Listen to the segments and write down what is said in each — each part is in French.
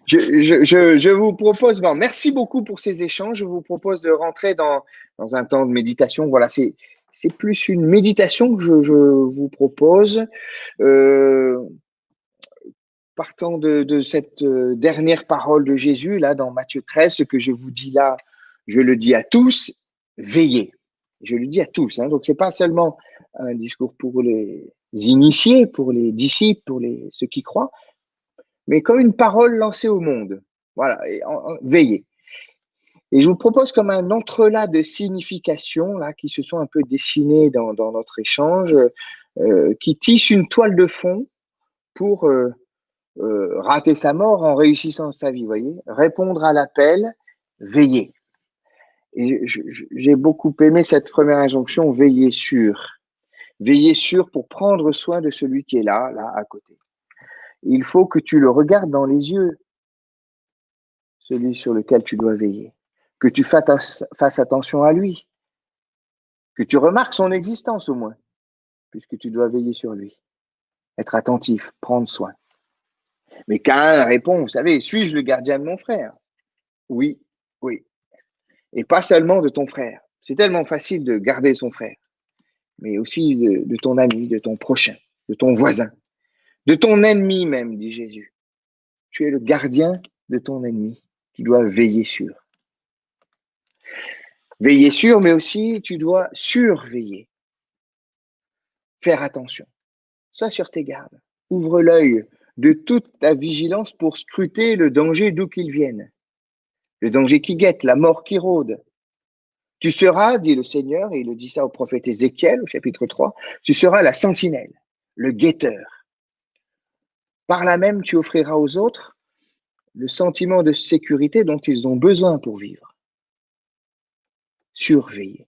Je vous propose, bon, merci beaucoup pour ces échanges. Je vous propose de rentrer dans un temps de méditation. Voilà, c'est plus une méditation que je vous propose. Euh, Partant de cette dernière parole de Jésus, là, dans Matthieu 13, ce que je vous dis là, je le dis à tous, veillez. Je le dis à tous. Hein. Donc, c'est pas seulement un discours pour les initiés, pour les disciples, pour ceux qui croient, mais comme une parole lancée au monde. Voilà, veillez. Et je vous propose comme un entrelac de significations là, qui se sont un peu dessinées dans notre échange, qui tissent une toile de fond pour rater sa mort en réussissant sa vie, vous voyez, répondre à l'appel, veiller. Et j'ai beaucoup aimé cette première injonction, veiller sur. Veiller sur pour prendre soin de celui qui est là à côté. Il faut que tu le regardes dans les yeux, celui sur lequel tu dois veiller. Que tu fasses attention à lui. Que tu remarques son existence au moins, puisque tu dois veiller sur lui. Être attentif, prendre soin. Mais Caïn répond, vous savez, suis-je le gardien de mon frère? Oui, oui. Et pas seulement de ton frère. C'est tellement facile de garder son frère, mais aussi de ton ami, de ton prochain, de ton voisin, de ton ennemi même, dit Jésus. Tu es le gardien de ton ennemi. Tu dois veiller sur. Veiller sur, mais aussi tu dois surveiller. Faire attention. Sois sur tes gardes. Ouvre l'œil de toute ta vigilance pour scruter le danger d'où qu'il vienne. Le danger qui guette, la mort qui rôde. Tu seras, dit le Seigneur, et il le dit ça au prophète Ézéchiel au chapitre 3, tu seras la sentinelle, le guetteur. Par là même, tu offriras aux autres le sentiment de sécurité dont ils ont besoin pour vivre. Surveiller.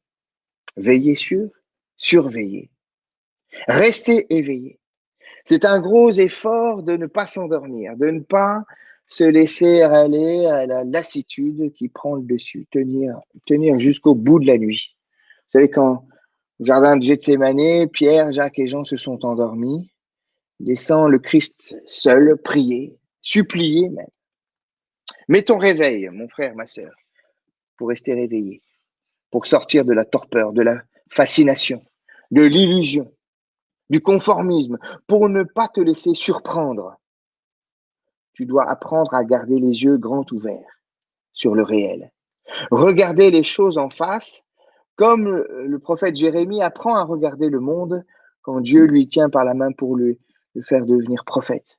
Veiller sur, surveiller. Rester éveillé. C'est un gros effort de ne pas s'endormir, de ne pas se laisser aller à la lassitude qui prend le dessus, tenir jusqu'au bout de la nuit. Vous savez, quand au jardin de Gethsémanée, Pierre, Jacques et Jean se sont endormis, laissant le Christ seul prier, supplier même. Mets ton réveil, mon frère, ma sœur, pour rester réveillé, pour sortir de la torpeur, de la fascination, de l'illusion, du conformisme, pour ne pas te laisser surprendre. Tu dois apprendre à garder les yeux grands ouverts sur le réel. Regarder les choses en face, comme le prophète Jérémie apprend à regarder le monde quand Dieu lui tient par la main pour le faire devenir prophète.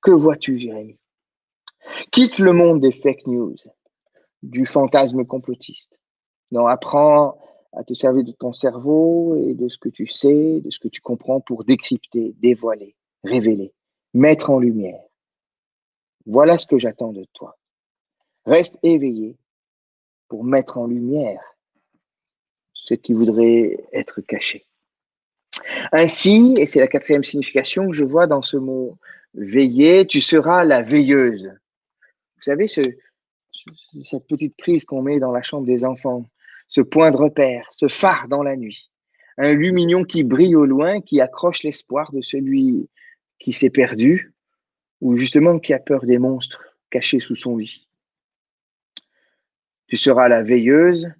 Que vois-tu, Jérémie? Quitte le monde des fake news, du fantasme complotiste. Non, apprends à te servir de ton cerveau et de ce que tu sais, de ce que tu comprends pour décrypter, dévoiler, révéler, mettre en lumière. Voilà ce que j'attends de toi. Reste éveillé pour mettre en lumière ce qui voudrait être caché. Ainsi, et c'est la quatrième signification que je vois dans ce mot veiller, tu seras la veilleuse. Vous savez, cette petite prise qu'on met dans la chambre des enfants, ce point de repère, ce phare dans la nuit, un lumignon qui brille au loin, qui accroche l'espoir de celui qui s'est perdu ou justement qui a peur des monstres cachés sous son lit. Tu seras la veilleuse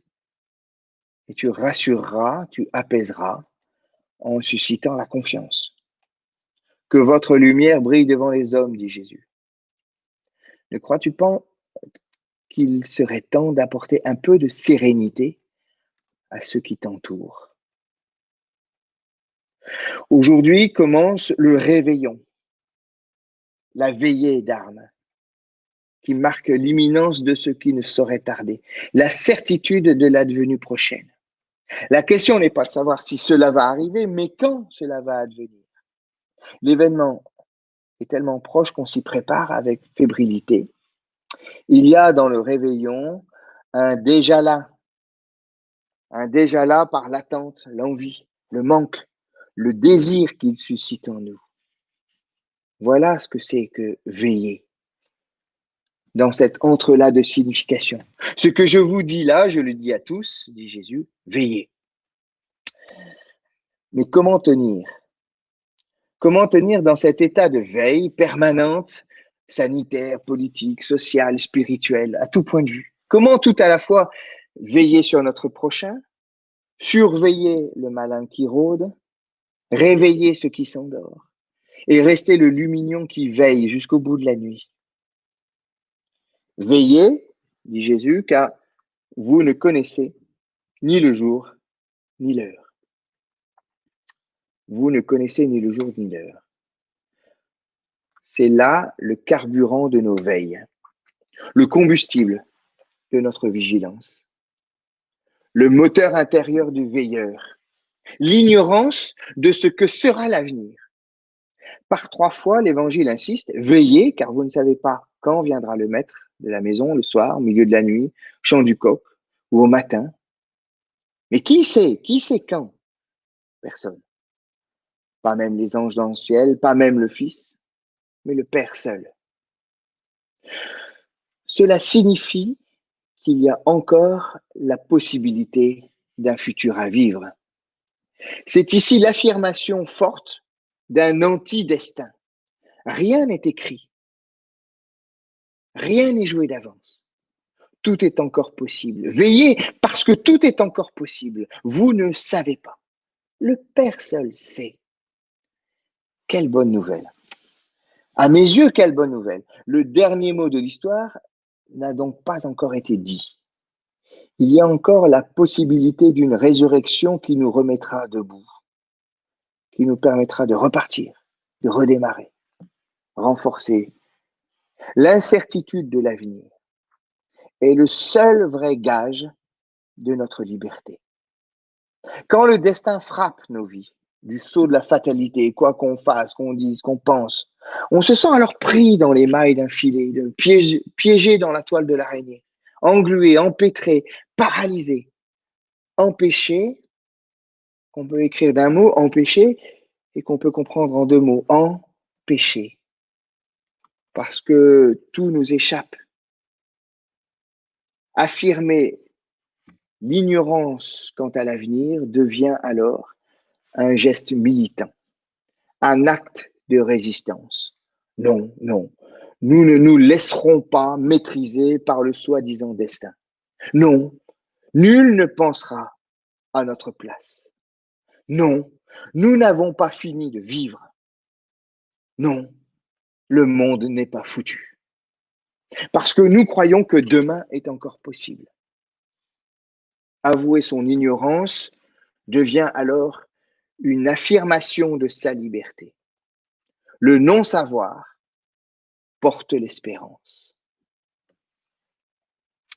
et tu rassureras, tu apaiseras en suscitant la confiance. Que votre lumière brille devant les hommes, dit Jésus. Ne crois-tu pas qu'il serait temps d'apporter un peu de sérénité à ceux qui t'entourent? Aujourd'hui commence le réveillon, la veillée d'armes, qui marque l'imminence de ce qui ne saurait tarder, la certitude de l'advenue prochaine. La question n'est pas de savoir si cela va arriver, mais quand cela va advenir. L'événement est tellement proche qu'on s'y prépare avec fébrilité. Il y a dans le réveillon un déjà là par l'attente, l'envie, le manque, le désir qu'il suscite en nous. Voilà ce que c'est que veiller dans cet entrelac de signification. Ce que je vous dis là, je le dis à tous, dit Jésus, veillez. Mais comment tenir? Comment tenir dans cet état de veille permanente sanitaire, politique, social, spirituel, à tout point de vue. Comment tout à la fois veiller sur notre prochain, surveiller le malin qui rôde, réveiller ceux qui s'endort et rester le lumignon qui veille jusqu'au bout de la nuit. Veillez, dit Jésus, car vous ne connaissez ni le jour ni l'heure. Vous ne connaissez ni le jour ni l'heure. C'est là le carburant de nos veilles, le combustible de notre vigilance, le moteur intérieur du veilleur, l'ignorance de ce que sera l'avenir. Par 3 fois, l'Évangile insiste, veillez, car vous ne savez pas quand viendra le maître de la maison, le soir, au milieu de la nuit, chant du coq, ou au matin. Mais qui sait quand? Personne. Pas même les anges dans le ciel, pas même le Fils, mais le Père seul. Cela signifie qu'il y a encore la possibilité d'un futur à vivre. C'est ici l'affirmation forte d'un anti-destin. Rien n'est écrit, rien n'est joué d'avance. Tout est encore possible. Veillez parce que tout est encore possible. Vous ne savez pas. Le Père seul sait. Quelle bonne nouvelle. À mes yeux, quelle bonne nouvelle. Le dernier mot de l'histoire n'a donc pas encore été dit. Il y a encore la possibilité d'une résurrection qui nous remettra debout, qui nous permettra de repartir, de redémarrer, renforcer. L'incertitude de l'avenir est le seul vrai gage de notre liberté. Quand le destin frappe nos vies, du sceau de la fatalité, quoi qu'on fasse, qu'on dise, qu'on pense, on se sent alors pris dans les mailles d'un filet, piégé dans la toile de l'araignée, englué, empêtré, paralysé, empêché, qu'on peut écrire d'un mot, empêché, et qu'on peut comprendre en 2 mots, empêché, parce que tout nous échappe. Affirmer l'ignorance quant à l'avenir devient alors un geste militant, un acte de résistance. Non, non, nous ne nous laisserons pas maîtriser par le soi-disant destin. Non, nul ne pensera à notre place. Non, nous n'avons pas fini de vivre. Non, le monde n'est pas foutu. Parce que nous croyons que demain est encore possible. Avouer son ignorance devient alors une affirmation de sa liberté. Le non-savoir porte l'espérance.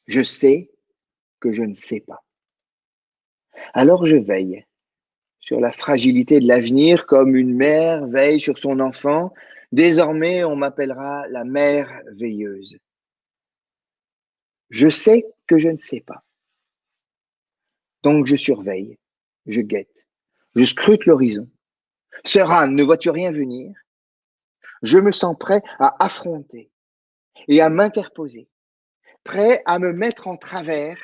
Je sais que je ne sais pas. Alors je veille sur la fragilité de l'avenir comme une mère veille sur son enfant. Désormais, on m'appellera la mère veilleuse. Je sais que je ne sais pas. Donc je surveille, je guette, je scrute l'horizon. Sœur Anne, ne vois-tu rien venir? Je me sens prêt à affronter et à m'interposer, prêt à me mettre en travers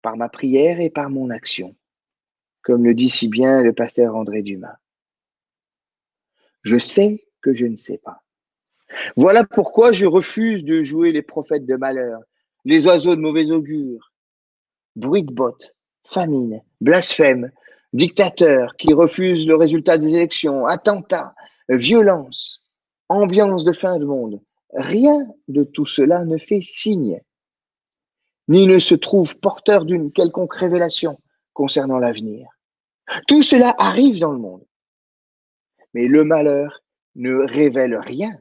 par ma prière et par mon action, comme le dit si bien le pasteur André Dumas. Je sais que je ne sais pas. Voilà pourquoi je refuse de jouer les prophètes de malheur, les oiseaux de mauvais augure, bruit de bottes, famine, blasphème, dictateurs qui refusent le résultat des élections, attentats, violence, ambiance de fin de monde. Rien de tout cela ne fait signe, ni ne se trouve porteur d'une quelconque révélation concernant l'avenir. Tout cela arrive dans le monde, mais le malheur ne révèle rien,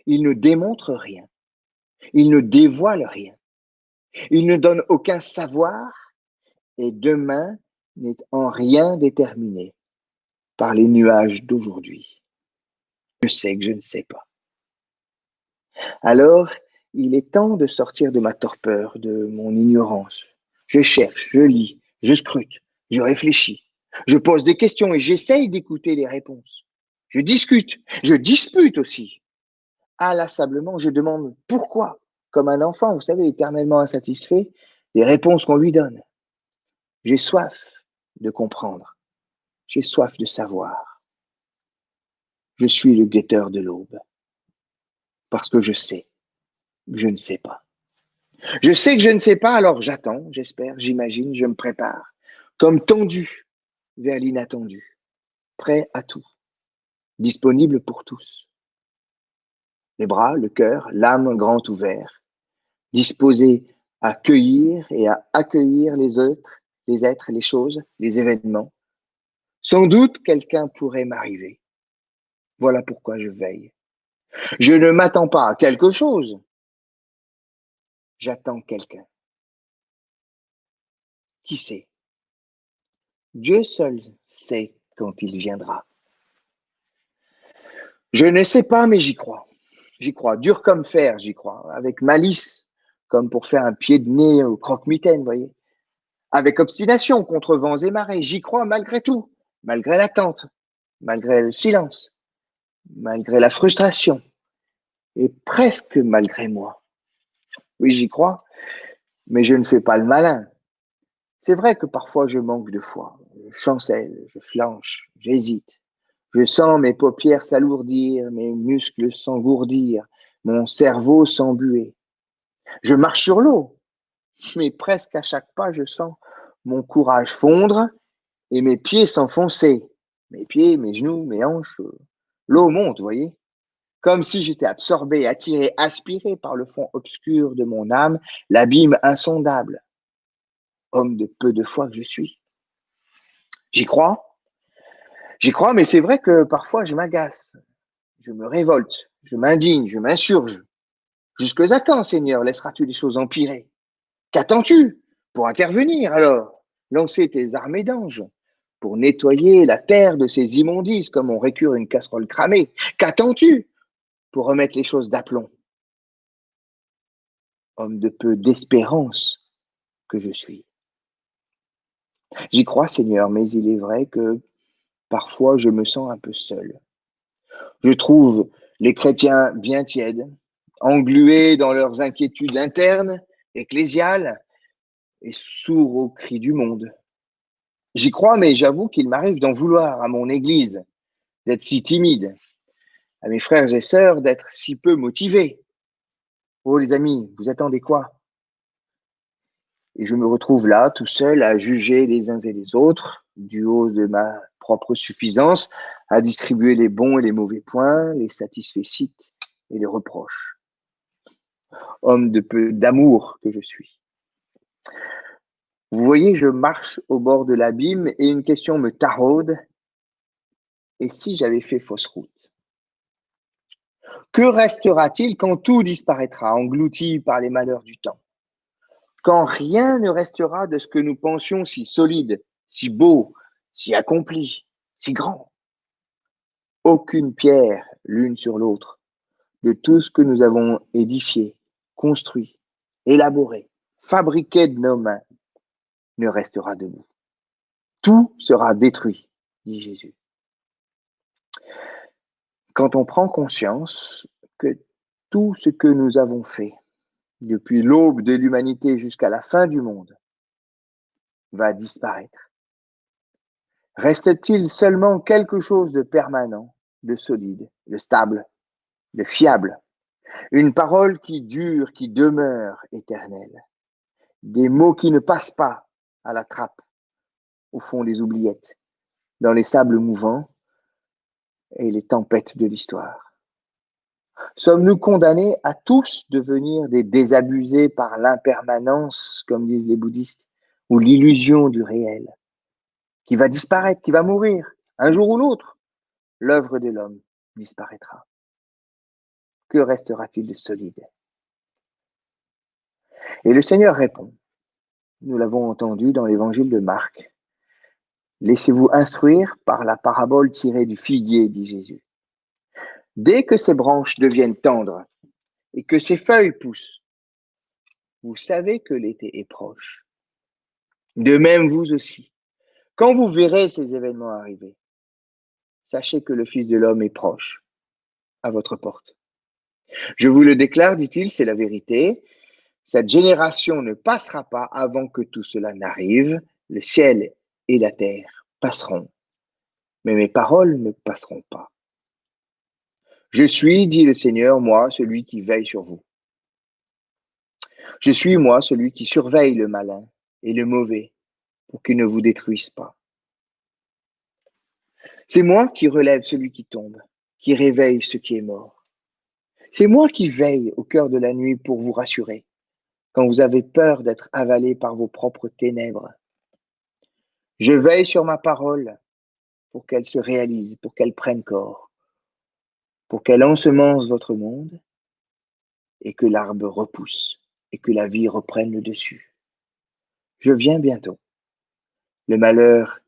il ne démontre rien, il ne dévoile rien, il ne donne aucun savoir et demain n'est en rien déterminé par les nuages d'aujourd'hui. Je sais que je ne sais pas. Alors, il est temps de sortir de ma torpeur, de mon ignorance. Je cherche, je lis, je scrute, je réfléchis, je pose des questions et j'essaye d'écouter les réponses. Je discute, je dispute aussi. Inlassablement, je demande pourquoi, comme un enfant, vous savez, éternellement insatisfait des réponses qu'on lui donne. J'ai soif de comprendre, j'ai soif de savoir. Je suis le guetteur de l'aube. parce que je sais que je ne sais pas. Je sais que je ne sais pas, alors j'attends, j'espère, j'imagine, je me prépare, comme tendu vers l'inattendu, prêt à tout, disponible pour tous. Les bras, le cœur, l'âme grand ouvert, disposé à cueillir et à accueillir les êtres, les choses, les événements. Sans doute quelqu'un pourrait m'arriver. Voilà pourquoi je veille. Je ne m'attends pas à quelque chose, j'attends quelqu'un. Qui sait? Dieu seul sait quand il viendra. Je ne sais pas, mais j'y crois. J'y crois. Dur comme fer, j'y crois. Avec malice, comme pour faire un pied de nez au croque-mitaine, vous voyez. Avec obstination contre vents et marées, j'y crois malgré tout, malgré l'attente, malgré le silence, malgré la frustration et presque malgré moi. Oui, j'y crois, mais je ne fais pas le malin. C'est vrai que parfois je manque de foi. Je chancelle, je flanche, j'hésite. Je sens mes paupières s'alourdir, mes muscles s'engourdir, mon cerveau s'embuer. Je marche sur l'eau, mais presque à chaque pas, je sens mon courage fondre et mes pieds s'enfoncer. Mes pieds, mes genoux, mes hanches, l'eau monte, vous voyez, comme si j'étais absorbé, attiré, aspiré par le fond obscur de mon âme, l'abîme insondable. Homme de peu de foi que je suis. J'y crois, mais c'est vrai que parfois je m'agace, je me révolte, je m'indigne, je m'insurge. Jusque à quand, Seigneur, laisseras-tu les choses empirer? Qu'attends-tu pour intervenir alors? Lancer tes armées d'anges pour nettoyer la terre de ses immondices comme on récure une casserole cramée. Qu'attends-tu pour remettre les choses d'aplomb? Homme de peu d'espérance que je suis. J'y crois, Seigneur, mais il est vrai que parfois je me sens un peu seul. Je trouve les chrétiens bien tièdes, englués dans leurs inquiétudes internes, ecclésiales, et sourds aux cris du monde. J'y crois, mais j'avoue qu'il m'arrive d'en vouloir à mon Église, d'être si timide, à mes frères et sœurs d'être si peu motivés. Oh les amis, vous attendez quoi? Et je me retrouve là, tout seul, à juger les uns et les autres, du haut de ma propre suffisance, à distribuer les bons et les mauvais points, les satisfecit et les reproches. Homme de peu d'amour que je suis. Vous voyez, je marche au bord de l'abîme et une question me taraude. Et si j'avais fait fausse route? Que restera-t-il quand tout disparaîtra, englouti par les malheurs du temps? Quand rien ne restera de ce que nous pensions si solide, si beau, si accompli, si grand? Aucune pierre l'une sur l'autre de tout ce que nous avons édifié, construit, élaboré, fabriqué de nos mains ne restera debout. Tout sera détruit, dit Jésus. Quand on prend conscience que tout ce que nous avons fait, depuis l'aube de l'humanité jusqu'à la fin du monde, va disparaître. Reste-t-il seulement quelque chose de permanent, de solide, de stable, de fiable, une parole qui dure, qui demeure éternelle, des mots qui ne passent pas à la trappe, au fond des oubliettes, dans les sables mouvants et les tempêtes de l'histoire? Sommes-nous condamnés à tous devenir des désabusés par l'impermanence, comme disent les bouddhistes, ou l'illusion du réel, qui va disparaître, qui va mourir, un jour ou l'autre? L'œuvre de l'homme disparaîtra. Que restera-t-il de solide? Et le Seigneur répond, nous l'avons entendu dans l'évangile de Marc, laissez-vous instruire par la parabole tirée du figuier, dit Jésus. Dès que ses branches deviennent tendres et que ses feuilles poussent, vous savez que l'été est proche. De même, vous aussi, quand vous verrez ces événements arriver, sachez que le Fils de l'homme est proche, à votre porte. Je vous le déclare, dit-il, c'est la vérité. Cette génération ne passera pas avant que tout cela n'arrive. Le ciel et la terre passeront, mais mes paroles ne passeront pas. Je suis, dit le Seigneur, moi, celui qui veille sur vous. Je suis, moi, celui qui surveille le malin et le mauvais pour qu'ils ne vous détruisent pas. C'est moi qui relève celui qui tombe, qui réveille ce qui est mort. C'est moi qui veille au cœur de la nuit pour vous rassurer, quand vous avez peur d'être avalé par vos propres ténèbres. Je veille sur ma parole pour qu'elle se réalise, pour qu'elle prenne corps, pour qu'elle ensemence votre monde et que l'arbre repousse et que la vie reprenne le dessus. Je viens bientôt. Le malheur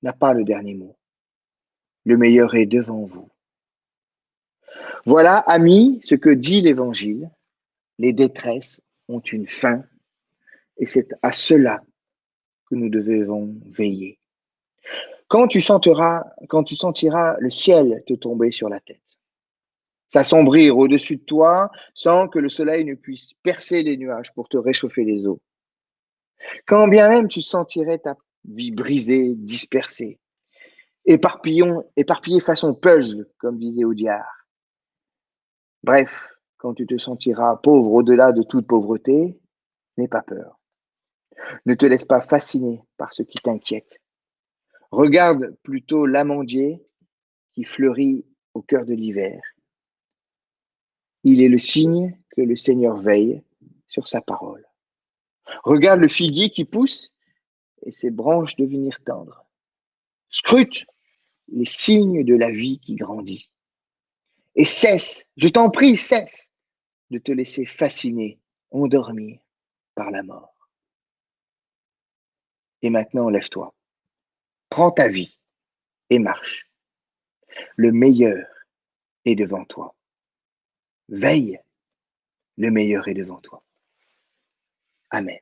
n'a pas le dernier mot. Le meilleur est devant vous. Voilà, amis, ce que dit l'Évangile. Les détresses ont une fin et c'est à cela que nous devons veiller. Quand tu sentiras le ciel te tomber sur la tête, s'assombrir au-dessus de toi sans que le soleil ne puisse percer les nuages pour te réchauffer les os, quand bien même tu sentirais ta vie brisée, dispersée, éparpillée façon puzzle, comme disait Audiard. Bref, quand tu te sentiras pauvre au-delà de toute pauvreté, n'aie pas peur. Ne te laisse pas fasciner par ce qui t'inquiète. Regarde plutôt l'amandier qui fleurit au cœur de l'hiver. Il est le signe que le Seigneur veille sur sa parole. Regarde le figuier qui pousse et ses branches devenir tendres. Scrute les signes de la vie qui grandit. Et cesse, je t'en prie, cesse de te laisser fasciner, endormir par la mort. Et maintenant, lève-toi, prends ta vie et marche. Le meilleur est devant toi. Veille, le meilleur est devant toi. Amen.